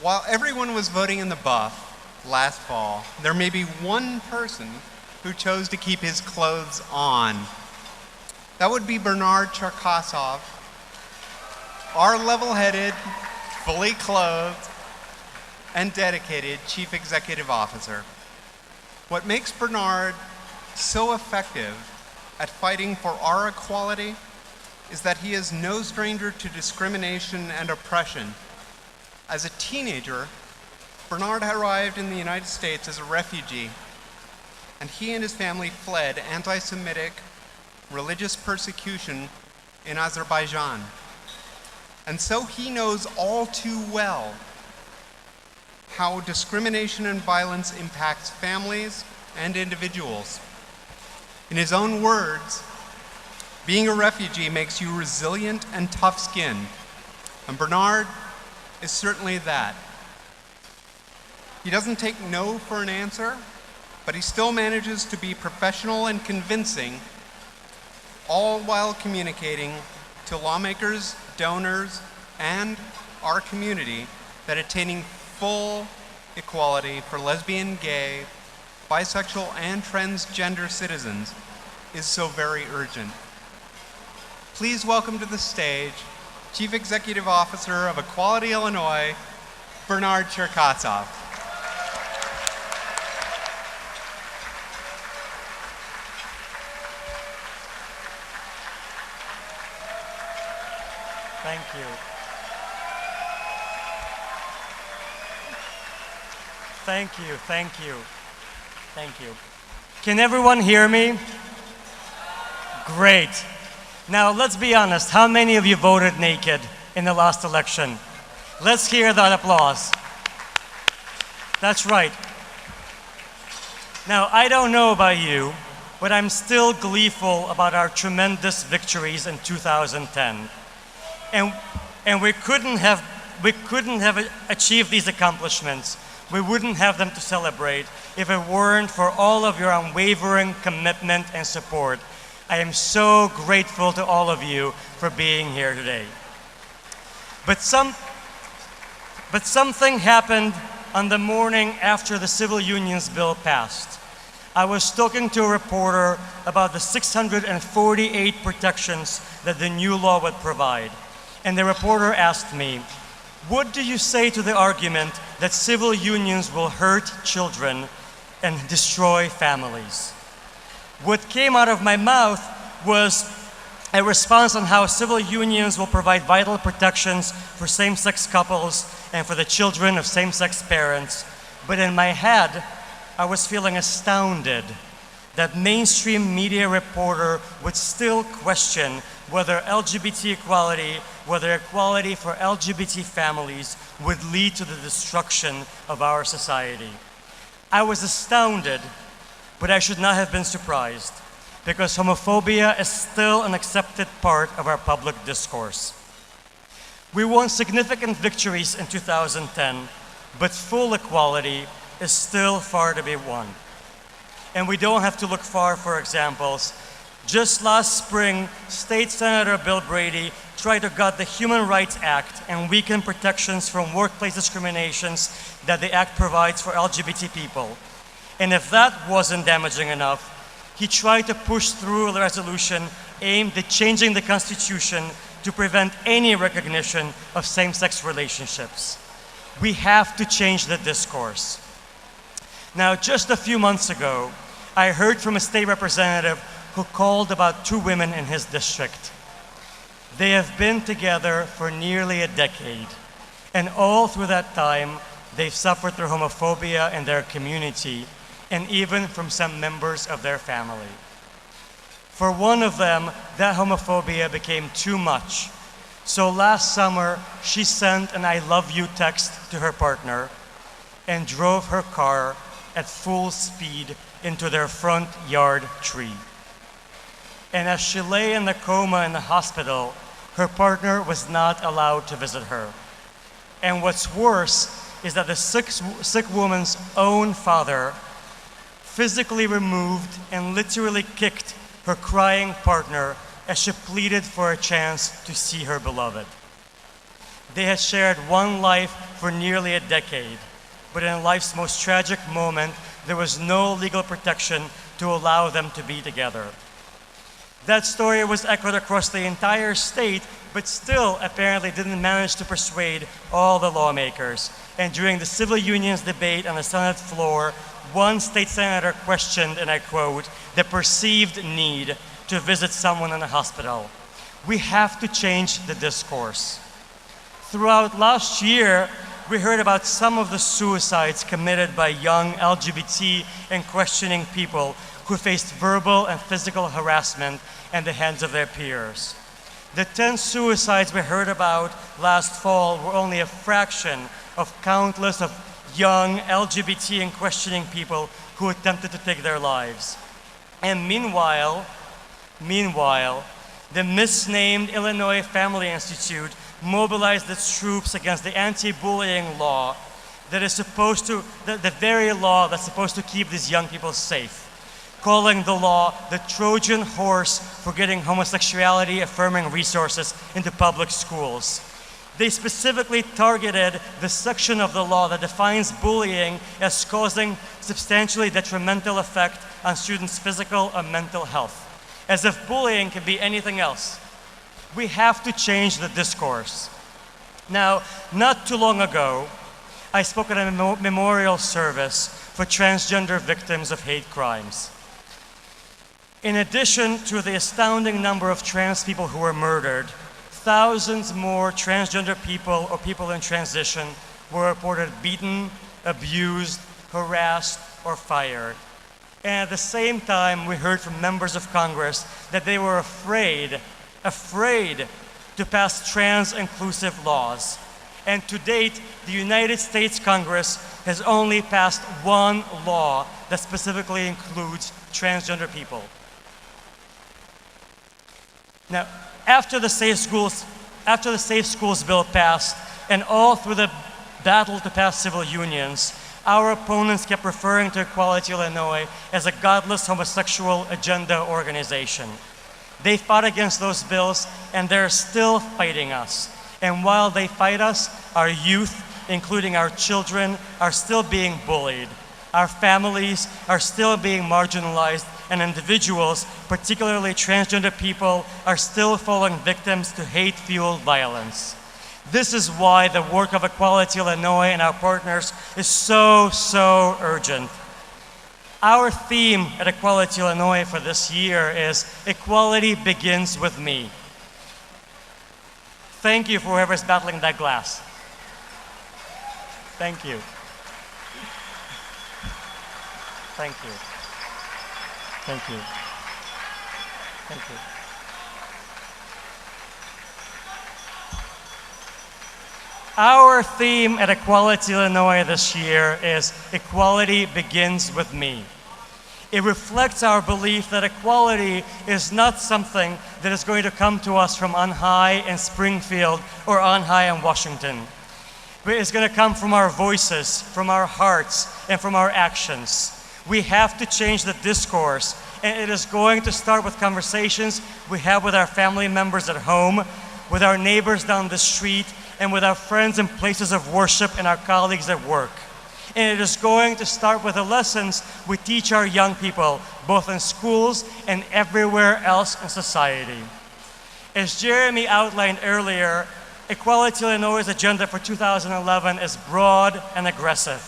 While everyone was voting in the buff last fall, there may be one person who chose to keep his clothes on. That would be Bernard Cherkasov, our level-headed, fully clothed, and dedicated Chief Executive Officer. What makes Bernard so effective at fighting for our equality is that he is no stranger to discrimination and oppression. As a teenager, Bernard arrived in the United States as a refugee, and he and his family fled anti-Semitic religious persecution in Azerbaijan. And so he knows all too well how discrimination and violence impacts families and individuals. In his own words, being a refugee makes you resilient and tough-skinned, and Bernard is certainly that. He doesn't take no for an answer, but he still manages to be professional and convincing, all while communicating to lawmakers, donors, and our community that attaining full equality for lesbian, gay, bisexual, and transgender citizens is so very urgent. Please welcome to the stage Chief Executive Officer of Equality Illinois, Bernard Cherkasov. Thank you. Thank you, thank you, thank you. Can everyone hear me? Great. Now let's be honest, how many of you voted naked in the last election? Let's hear that applause. That's right. Now I don't know about you, but I'm still gleeful about our tremendous victories in 2010. And we couldn't have achieved these accomplishments. We wouldn't have them to celebrate if it weren't for all of your unwavering commitment and support. I am so grateful to all of you for being here today. But something happened on the morning after the Civil Unions Bill passed. I was talking to a reporter about the 648 protections that the new law would provide. And the reporter asked me, "What do you say to the argument that civil unions will hurt children and destroy families?" What came out of my mouth was a response on how civil unions will provide vital protections for same-sex couples and for the children of same-sex parents. But in my head, I was feeling astounded that mainstream media reporter would still question whether LGBT equality, whether equality for LGBT families would lead to the destruction of our society. I was astounded, but I should not have been surprised, because homophobia is still an accepted part of our public discourse. We won significant victories in 2010, but full equality is still far to be won. And we don't have to look far for examples. Just last spring, State Senator Bill Brady tried to gut the Human Rights Act and weaken protections from workplace discriminations that the act provides for LGBT people. And if that wasn't damaging enough, he tried to push through a resolution aimed at changing the Constitution to prevent any recognition of same-sex relationships. We have to change the discourse. Now, just a few months ago, I heard from a state representative who called about 2 women in his district. They have been together for nearly a decade, and all through that time, they've suffered through homophobia in their community, and even from some members of their family. For one of them, that homophobia became too much. So last summer, she sent an "I love you" text to her partner and drove her car at full speed into their front yard tree. And as she lay in the coma in the hospital, her partner was not allowed to visit her. And what's worse is that the sick woman's own father physically removed and literally kicked her crying partner as she pleaded for a chance to see her beloved. They had shared one life for nearly a decade, but in life's most tragic moment, there was no legal protection to allow them to be together. That story was echoed across the entire state, but still apparently didn't manage to persuade all the lawmakers. And during the civil unions debate on the Senate floor, one state senator questioned, and I quote, the perceived need to visit someone in a hospital. We have to change the discourse. Throughout last year, we heard about some of the suicides committed by young LGBT and questioning people who faced verbal and physical harassment at the hands of their peers. The 10 suicides we heard about last fall were only a fraction of countless of young LGBT and questioning people who attempted to take their lives. And meanwhile, the misnamed Illinois Family Institute mobilized its troops against the anti-bullying law that is supposed to, the very law that's supposed to keep these young people safe, calling the law the Trojan horse for getting homosexuality affirming resources into public schools. They specifically targeted the section of the law that defines bullying as causing substantially detrimental effect on students' physical or mental health, as if bullying can be anything else. We have to change the discourse. Now, not too long ago, I spoke at a memorial service for transgender victims of hate crimes. In addition to the astounding number of trans people who were murdered, thousands more transgender people or people in transition were reported beaten, abused, harassed, or fired. And at the same time, we heard from members of Congress that they were afraid to pass trans-inclusive laws. And to date, the United States Congress has only passed one law that specifically includes transgender people. Now, after the Safe Schools bill passed, and all through the battle to pass civil unions, our opponents kept referring to Equality Illinois as a godless homosexual agenda organization. They fought against those bills, and they're still fighting us. And while they fight us, our youth, including our children, are still being bullied. Our families are still being marginalized, and individuals, particularly transgender people, are still falling victims to hate-fueled violence. This is why the work of Equality Illinois and our partners is so urgent. Our theme at Equality Illinois for this year is Equality Begins with Me. Thank you for whoever's battling that glass. Thank you. Thank you. Thank you. Thank you. Our theme at Equality Illinois this year is Equality Begins with Me. It reflects our belief that equality is not something that is going to come to us from on high in Springfield or on high in Washington, but it's going to come from our voices, from our hearts, and from our actions. We have to change the discourse, and it is going to start with conversations we have with our family members at home, with our neighbors down the street, and with our friends in places of worship and our colleagues at work. And it is going to start with the lessons we teach our young people, both in schools and everywhere else in society. As Jeremy outlined earlier, Equality Illinois' agenda for 2011 is broad and aggressive,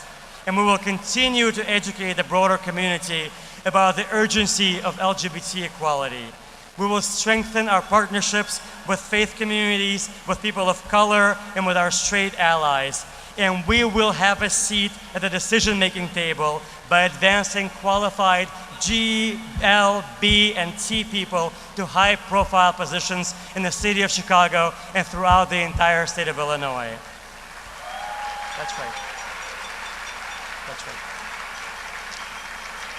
and we will continue to educate the broader community about the urgency of LGBT equality. We will strengthen our partnerships with faith communities, with people of color, and with our straight allies. And we will have a seat at the decision-making table by advancing qualified G, L, B, and T people to high-profile positions in the city of Chicago and throughout the entire state of Illinois. That's right. That's right.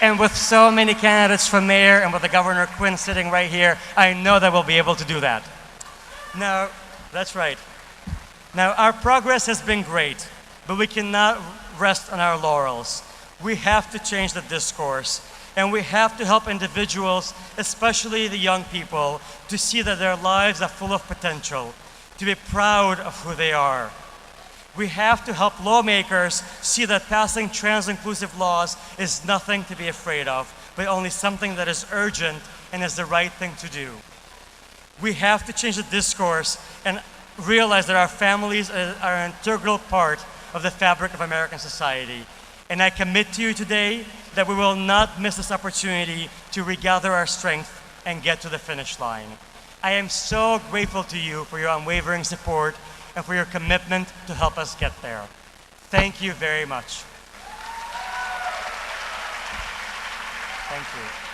And with so many candidates for mayor and with the Governor Quinn sitting right here, I know that we'll be able to do that. Now, that's right. Now, our progress has been great, but we cannot rest on our laurels. We have to change the discourse, and we have to help individuals, especially the young people, to see that their lives are full of potential, to be proud of who they are. We have to help lawmakers see that passing trans-inclusive laws is nothing to be afraid of, but only something that is urgent and is the right thing to do. We have to change the discourse and realize that our families are an integral part of the fabric of American society. And I commit to you today that we will not miss this opportunity to regather our strength and get to the finish line. I am so grateful to you for your unwavering support and for your commitment to help us get there. Thank you very much. Thank you.